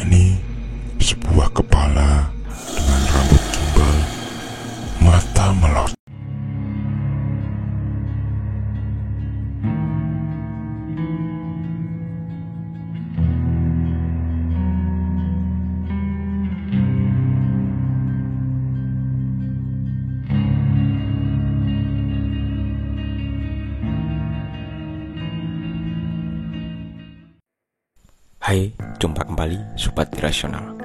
yakni sebuah kepala dengan rambut gimbal, mata melotot. Hai, jumpa kembali Sobat Irasional.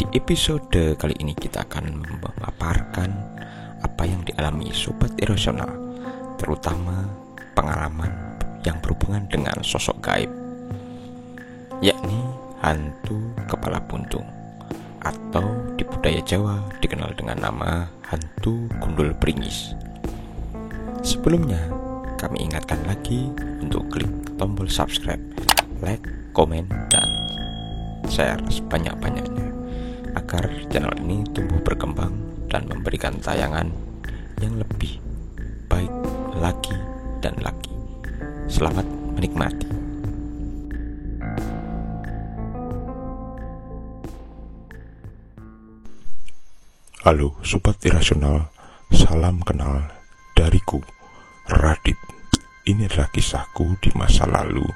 Di episode kali ini kita akan memaparkan apa yang dialami Sobat Irasional, terutama pengalaman yang berhubungan dengan sosok gaib, yakni hantu kepala buntung, atau di budaya Jawa dikenal dengan nama hantu gundul bringis. Sebelumnya, kami ingatkan lagi untuk klik tombol subscribe, like, komen, dan share sebanyak-banyaknya agar channel ini tumbuh berkembang dan memberikan tayangan yang lebih baik lagi dan lagi. Selamat menikmati. Halo Sobat Irasional, salam kenal dariku, Radit. Ini adalah kisahku di masa lalu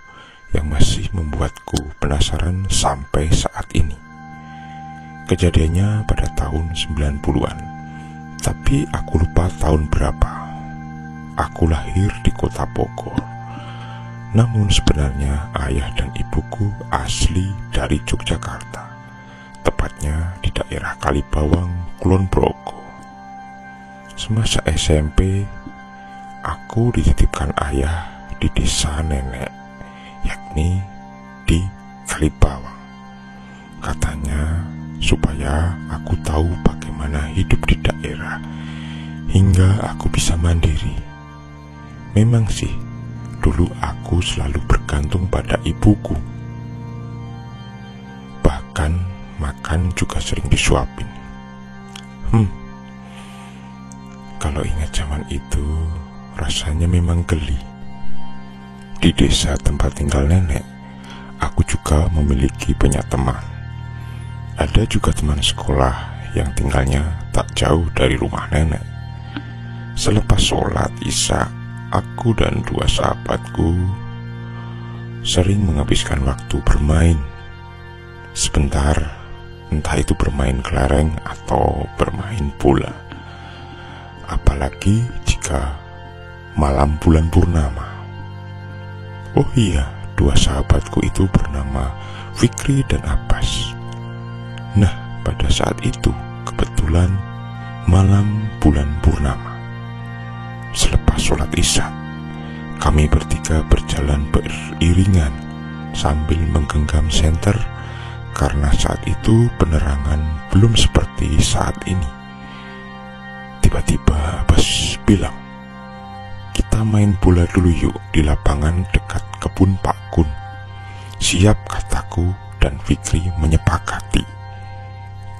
yang masih membuatku penasaran sampai saat ini. Kejadiannya pada tahun 90-an, tapi aku lupa tahun berapa. Aku lahir di kota Bogor, namun sebenarnya ayah dan ibuku asli dari Yogyakarta, tepatnya di daerah Kalibawang, Kulon Progo. Semasa SMP, aku dititipkan ayah di desa nenek, yakni di Kalibawang. Katanya supaya aku tahu bagaimana hidup di daerah hingga aku bisa mandiri. Memang sih, dulu aku selalu bergantung pada ibuku. Bahkan makan juga sering disuapin. Kalau ingat zaman itu, rasanya memang geli. Di desa tempat tinggal nenek, aku juga memiliki banyak teman. Ada juga teman sekolah yang tinggalnya tak jauh dari rumah nenek. Selepas sholat Isya, aku dan dua sahabatku sering menghabiskan waktu bermain. Sebentar, entah itu bermain kelereng atau bermain bola. Apalagi jika malam bulan purnama. Oh iya, dua sahabatku itu bernama Fikri dan Abbas. Nah, pada saat itu kebetulan malam bulan purnama. Selepas sholat Isya, kami bertiga berjalan beriringan sambil menggenggam senter karena saat itu penerangan belum seperti saat ini. Tiba-tiba Abbas bilang, "Kita main bola dulu yuk di lapangan dekat kebun Pak Kun." "Siap," kataku dan Fikri menyepakati.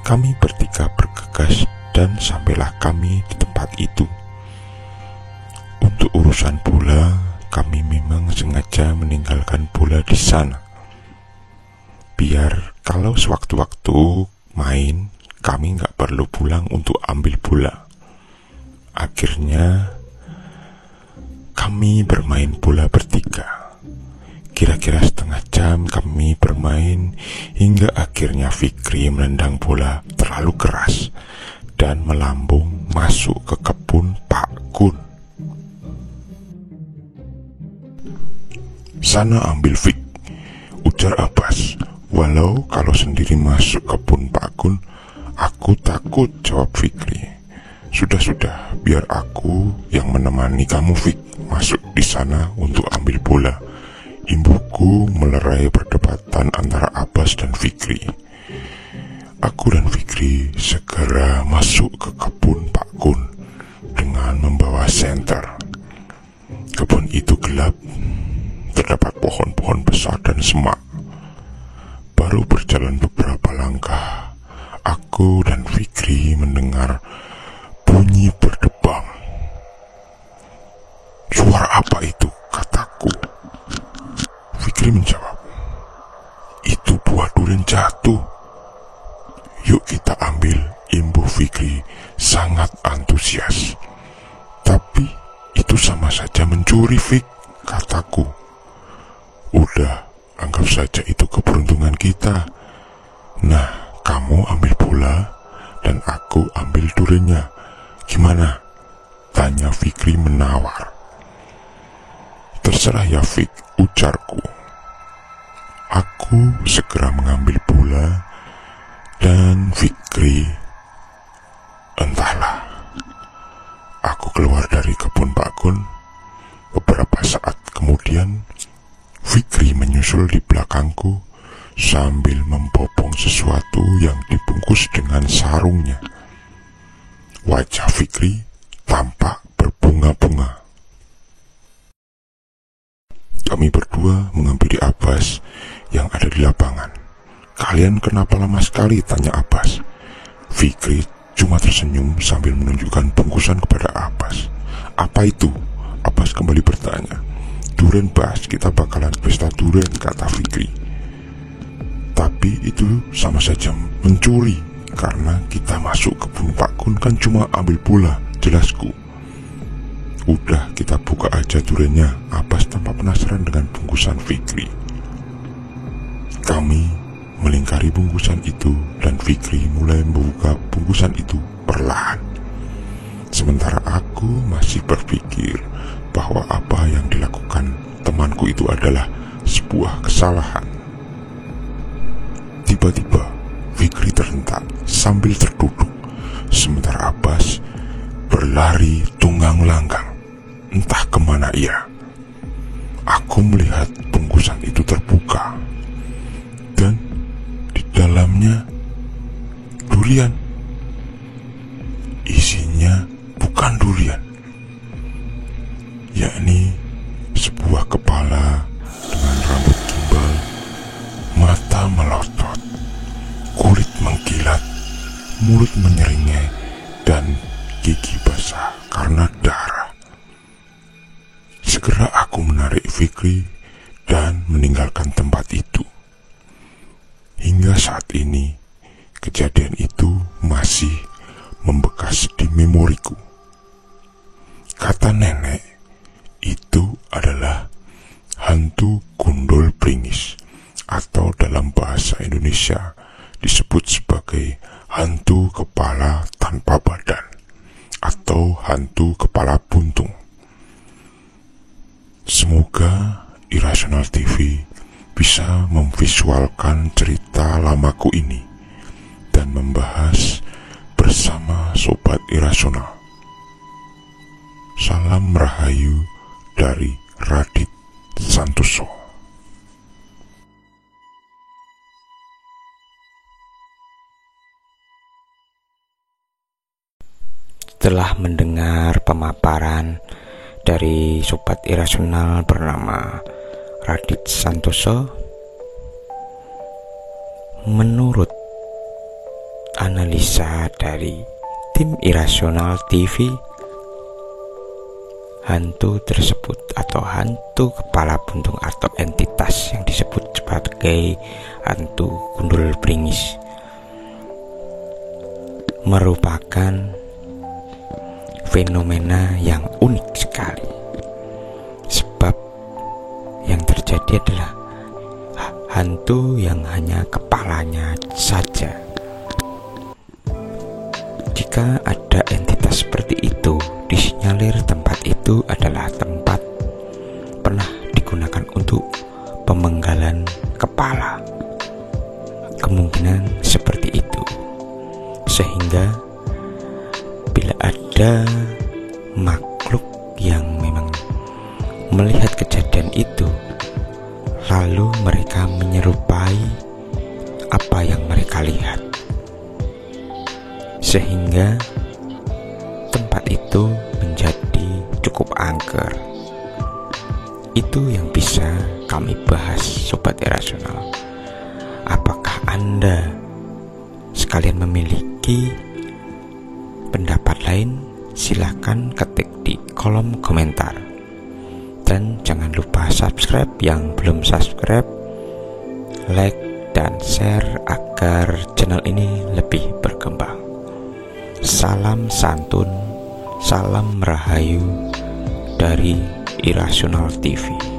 Kami bertiga bergegas dan sampailah kami di tempat itu. Untuk urusan bola, kami memang sengaja meninggalkan bola di sana, biar kalau sewaktu-waktu main, kami gak perlu pulang untuk ambil bola. Akhirnya kami bermain bola bertiga. Kira-kira setengah jam kami bermain hingga akhirnya Fikri menendang bola terlalu keras dan melambung masuk ke kebun Pak Kun. "Sana ambil Fik," ujar Abbas. "Walau kalau sendiri masuk kebun Pak Kun, aku takut," jawab Fikri. Sudah, biar aku yang menemani kamu Fik masuk di sana untuk ambil bola." Imbuhku melerai perdebatan antara Abbas dan Fikri. Aku dan Fikri segera masuk ke kebun Pak Kun dengan membawa senter. Kebun itu gelap, terdapat pohon-pohon besar dan semak. Baru berjalan beberapa langkah, aku dan Fikri mendengar bunyi berdebam. "Suara apa itu?" kataku. Fikri menjawab, "Itu buah durian jatuh." kita ambil, Imbu Fikri sangat antusias. Tapi itu sama saja mencuri, Fik, kataku. Udah, anggap saja itu keberuntungan kita. Nah, kamu ambil bola dan aku ambil duriannya. Gimana? Tanya Fikri menawar. Terserah ya, Fik, ujarku. Aku segera mengambil bola dan Fikri, entahlah. Aku keluar dari kebun bakun. Beberapa saat kemudian, Fikri menyusul di belakangku sambil membopong sesuatu yang dibungkus dengan sarungnya. Wajah Fikri tampak berbunga-bunga. Kami berdua menghampiri Abbas yang ada di lapangan. Kalian kenapa lama sekali? Tanya Abbas. Fikri cuma tersenyum sambil menunjukkan bungkusan kepada Abbas. Apa itu? Abbas kembali bertanya. Durian, Bas, kita bakalan pesta durian, kata Fikri. Tapi itu sama saja mencuri, karena kita masuk kebun Pak Kun kan cuma ambil bola, jelasku. Udah, kita buka aja duriannya. Abbas tampak penasaran dengan bungkusan Fikri. Kami melingkari bungkusan itu dan Fikri mulai membuka bungkusan itu perlahan. Sementara aku masih berpikir bahwa apa yang dilakukan temanku itu adalah sebuah kesalahan. Tiba-tiba Fikri terhentak sambil terduduk, sementara Abbas berlari tunggang langgang. Entah kemana ia. Aku melihat bungkusan itu terbuka dan di dalamnya durian. Isinya bukan durian, yakni sebuah kepala dengan rambut gimbal, mata melotot, kulit mengkilat, mulut menyeringai, dan gigi basah karena darah. Segera aku menarik Fikri dan meninggalkan tempat itu. Hingga saat ini, kejadian itu masih membekas di memoriku. Kata nenek, itu adalah hantu gundul bringis, atau dalam bahasa Indonesia disebut sebagai hantu kepala tanpa badan, atau hantu kepala buntung. Semoga Irasional TV bisa memvisualkan cerita lamaku ini dan membahas bersama Sobat Irasional. Salam Rahayu dari Radit Santoso. Setelah mendengar pemaparan dari Sobat Irasional bernama Radit Santoso, menurut analisa dari tim Irasional TV, hantu tersebut atau hantu kepala buntung atau entitas yang disebut sebagai hantu gundul bringis merupakan fenomena yang unik sekali. Sebab yang terjadi adalah hantu yang hanya kepalanya saja. Jika ada entitas seperti itu, disinyalir tempat itu adalah tempat pernah digunakan untuk pemenggalan kepala. Kemungkinan seperti itu. Sehingga bila ada makhluk yang memang melihat kejadian itu, lalu mereka menyerupai apa yang mereka lihat, sehingga tempat itu menjadi cukup angker. Itu yang bisa kami bahas, Sobat Irasional. Apakah Anda sekalian memiliki pendapat lain? Silakan ketik di kolom komentar. Dan jangan lupa subscribe yang belum subscribe, like dan share agar agar channel ini lebih berkembang. Salam santun, salam rahayu dari Irasional TV.